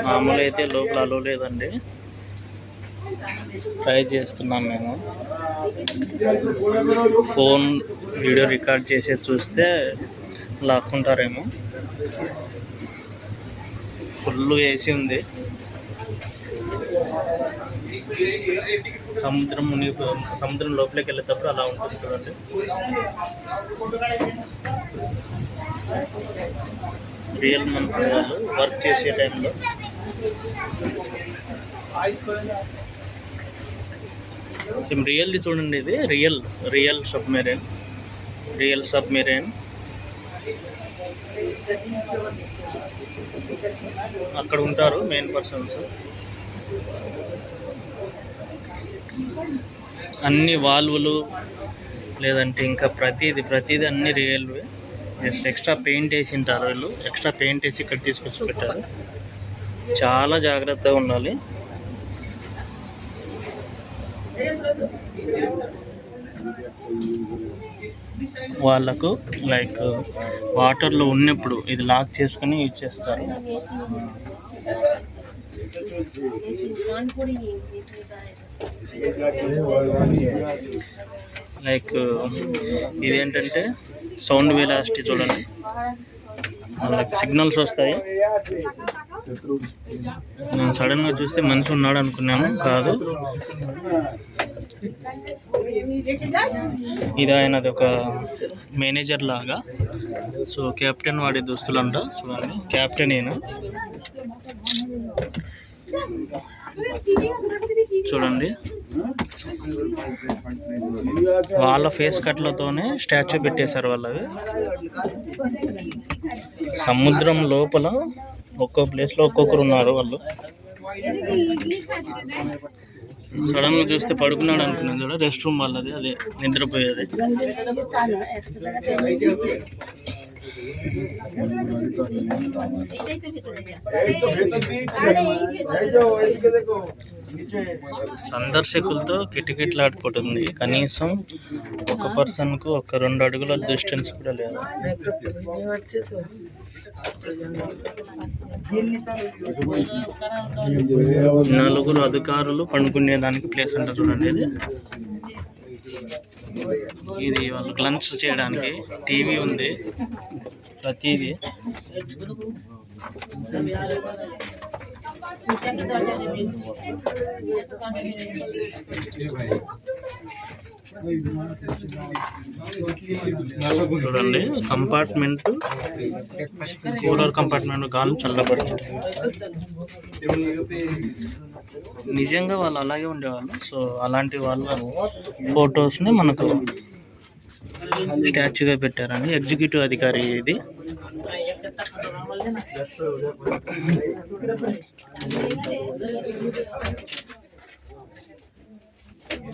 మామూలు అయితే లోపల అలో లేదండి, ట్రై చేస్తున్నాం మేము. ఫోన్ వీడియో రికార్డ్ చేసేది చూస్తే లాక్కుంటారేమో. ఫుల్ ఏసీ ఉంది. సముద్రం లోపలికి వెళ్ళేటప్పుడు అలా ఉంటుంది చూడండి. రియల్ మనుషులు వాళ్ళు వర్క్ చేసే టైంలో రియల్ది చూడండి. ఇది రియల్ సబ్మెరైన్. అక్కడ ఉంటారు మెయిన్ పర్సన్స్. అన్ని వాల్వులు లేదంటే ఇంకా ప్రతిదీ అన్ని రియల్వే. జస్ట్ ఎక్స్ట్రా పెయింట్ వేసి ఉంటారు వీళ్ళు. ఎక్స్ట్రా పెయింట్ వేసి ఇక్కడ తీసుకొచ్చి పెట్టారు. చాలా జాగ్రత్తగా ఉండాలి. వాళ్ళకు లైక్ వాటర్లో ఉన్నప్పుడు ఇది లాక్ చేసుకుని యూజ్ చేస్తారు. లైక్ ఇదేంటంటే సౌండ్ వెలాసిటీ చూడండి. సిగ్నల్స్ వస్తాయి. నేను సడన్గా చూస్తే మనిషి ఉన్నాడు అనుకున్నాము, కాదు. ఇది ఆయనది ఒక మేనేజర్ లాగా. సో కెప్టెన్ వాడే దుస్తులు అంట చూడండి. కెప్టెన్ ఈయన చూడండి. వాళ్ళ ఫేస్ కట్లతోనే స్టాచ్యూ పెట్టేశారు వాళ్ళవి. సముద్రం లోపల ఒక్కో ప్లేస్లో ఒక్కొక్కరు ఉన్నారు వాళ్ళు. సడన్గా చూస్తే పడుకున్నాడు అనుకున్నాను చూడ. రెస్ట్ రూమ్ వాళ్ళది, అదే నిద్రపోయేది. సందర్శకులతో కిటకిటలాడిపోతుంది. కనీసం ఒక పర్సన్కు ఒక 2 అడుగుల డిస్టెన్స్ కూడా లేదు. నలుగురు అధికారులు పడుకునేదానికి ప్లేస్ అంటారు చూడండి. ఇది వాళ్ళకి లంచ్ చేయడానికి టీవీ ఉంది, ప్రతిదీ. చూడండి కంపార్ట్మెంట్, కూలర్ కంపార్ట్మెంట్, గాలి చల్లబడుతుంది. నిజంగా వాళ్ళు అలాగే ఉండేవాళ్ళు. సో అలాంటి వాళ్ళ ఫొటోస్ని మనకు స్టాచ్యూగా పెట్టారండి. ఎగ్జిక్యూటివ్ అధికారి ఇది.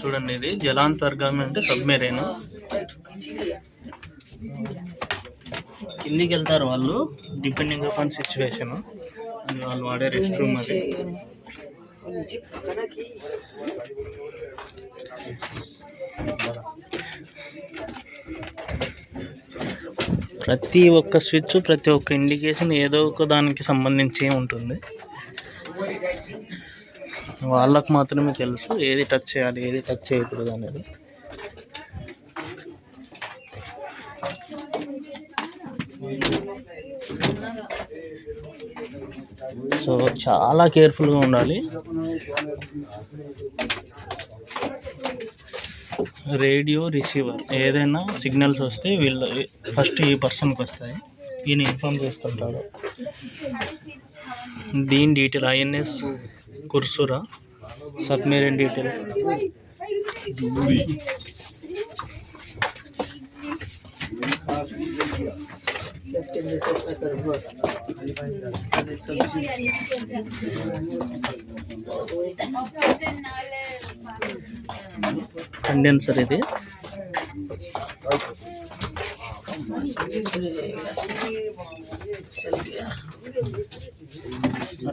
చూడండి, ఇది జలాంతర్గామి సబ్మెరైన్. కిందికి వెళ్తారు వాళ్ళు డిపెండింగ్ అపాన్ సిచ్యువేషన్. వాళ్ళు వాడే రెస్ట్ రూమ్ అది. ప్రతి ఒక్క స్విచ్, ప్రతి ఒక్క ఇండికేషన్ ఏదో ఒక దానికి సంబంధించి ఉంటుంది. వాళ్ళకు మాత్రమే తెలుసు ఏది టచ్ చేయాలి, ఏది టచ్ చేయకూడదు అనేది. సో చాలా కేర్ఫుల్గా ఉండాలి. రేడియో రిసీవర్ ఏదైనా సిగ్నల్స్ వస్తే వీళ్ళు ఫస్ట్ ఈ పర్సన్కి వస్తాయి. ఈయన ఇన్ఫార్మ్ చేస్తుంటాడు. దీని detail INS Kursura submarine detail. Condenser ఇది.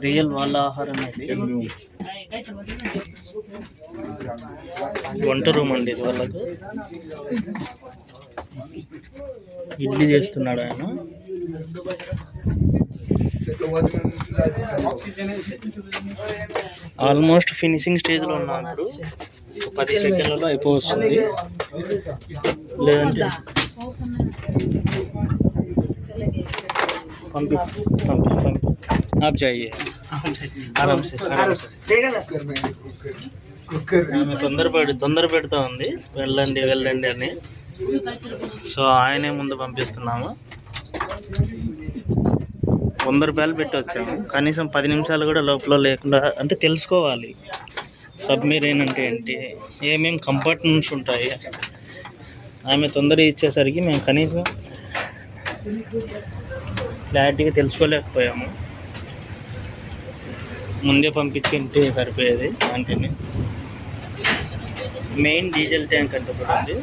రియల్ వాళ్ళ ఆహారం ఇది. వంట రూమ్ అండి ఇది వాళ్ళకు. ఇడ్లీ చేస్తున్నాడు ఆయన. ఆల్మోస్ట్ ఫినిషింగ్ స్టేజ్లో ఉన్నాం ఇప్పుడు. 10 సెకండ్లలో అయిపోతుంది. లేదంటే పంపి आप जाइए आराम से ఆమె తొందర పెడుతూ ఉంది, వెళ్ళండి వెళ్ళండి అని. సో ఆయనే ముందు పంపిస్తున్నాము. 100 రూపాయలు పెట్టి వచ్చాము. కనీసం 10 నిమిషాలు కూడా లోపల లేకుండా, అంటే తెలుసుకోవాలి సబ్మెరీన్ అంటే ఏంటి, ఏమేమి కంపార్ట్మెంట్స్ ఉంటాయి. ఆమె తొందరగా ఇచ్చేసరికి మేము కనీసం క్లారిటీగా తెలుసుకోలేకపోయాము. ముందే పంపించుకుంటే సరిపోయేది. అంటే మెయిన్ డీజిల్ ట్యాంక్ అంటే కూడా ఉంది.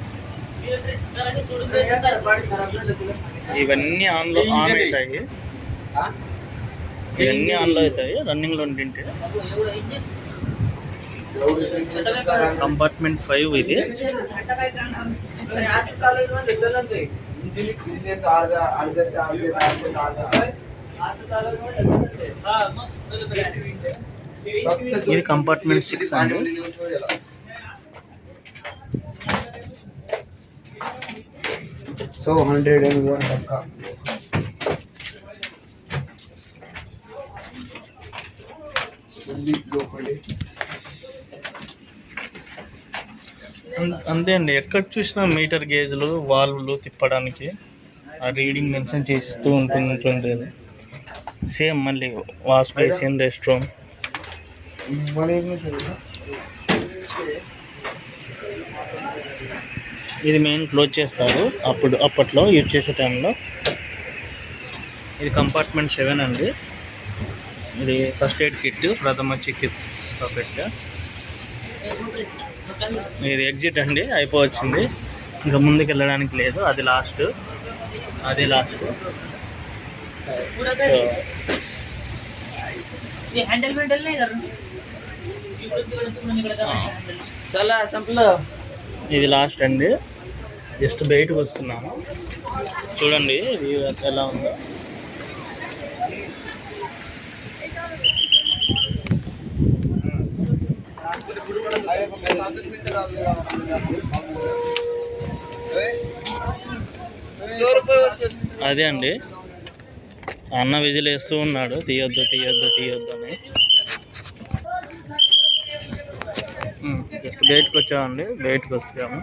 ఇవన్నీ ఆన్ అవుతాయి, ఇవన్నీ ఆన్లో అవుతాయి రన్నింగ్లో ఉంటుంటే. కంపార్ట్మెంట్ 5 ఇది. ఇది కంపార్ట్మెంట్ 6 అండి. సో 101 టక్క. అంతే అండి, ఎక్కడ చూసినా మీటర్ గేజ్లు, వాల్వ్లు తిప్పడానికి ఆ రీడింగ్ మెన్షన్ చేస్తూ ఉంటుంది. సేమ్ మళ్ళీ వాష్ బేసిన్, రెస్ట్ రూమ్. ఇది మెయిన్ క్లోజ్ చేస్తారు అప్పట్లో యూజ్ చేసే టైంలో. ఇది కంపార్ట్మెంట్ 7 అండి. ఇది ఫస్ట్ ఎయిడ్ కిట్, ప్రథమ చికిత్స పెట్ట. ఇది ఎగ్జిట్ అండి, అయిపోవచ్చింది. ఇంకా ముందుకు వెళ్ళడానికి లేదు, అది లాస్ట్. ఇది లాస్ట్ అండి. జస్ట్ బయటకు వస్తున్నాము, చూడండి వ్యూ ఎలా ఉందో. అదే అండి, అన్న విజిల్ వేస్తూ ఉన్నాడు, తీయొద్దు అని. జస్ట్ బయటకు వచ్చామండి, బయటకు వచ్చాము.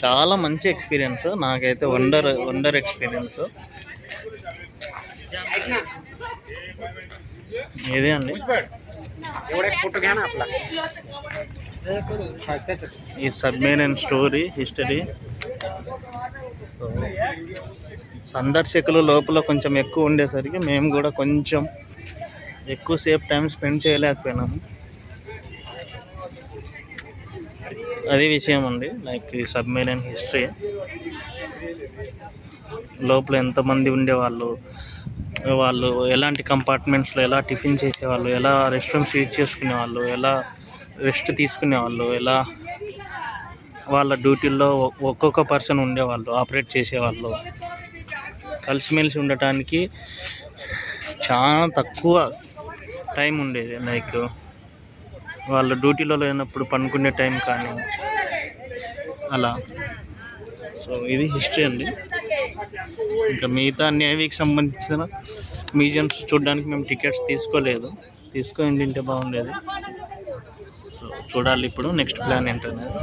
చాలా మంచి ఎక్స్పీరియన్స్, నాకైతే వండర్ ఎక్స్పీరియన్స్ ఇదే అండి. ఈ సబ్మెరీన్ స్టోరీ, హిస్టరీ. సో సందర్శకులు లోపల కొంచెం ఎక్కువ ఉండేసరికి మేము కూడా కొంచెం ఎక్కువసేపు టైం స్పెండ్ చేయలేకపోయినాము. అది విషయం ఉంది. లైక్ ఈ సబ్మెరీన్ హిస్టరీ, లోపల ఎంతమంది ఉండేవాళ్ళు, వాళ్ళు ఎలాంటి కంపార్ట్మెంట్స్లో ఎలా టిఫిన్ చేసేవాళ్ళు, ఎలా రెస్ట్ రూమ్స్ యూజ్ చేసుకునేవాళ్ళు, ఎలా రెస్ట్ తీసుకునేవాళ్ళు, ఎలా వాళ్ళ డ్యూటీల్లో ఒక్కొక్క పర్సన్ ఉండేవాళ్ళు, ఆపరేట్ చేసేవాళ్ళు. కలిసిమెలిసి ఉండటానికి చాలా తక్కువ టైం ఉండేది. లైక్ వాళ్ళ డ్యూటీలో లేనప్పుడు పనుకునే టైం కానీ అలా. సో ఇది హిస్టరీ అండి. ఇంకా మిగతా నేవీకి సంబంధించిన మ్యూజియంస్ చూడడానికి మేము టికెట్స్ తీసుకోలేదు, తీసుకొని తింటే బాగుండేది. సో చూడాలి ఇప్పుడు నెక్స్ట్ ప్లాన్ ఏంటనేది.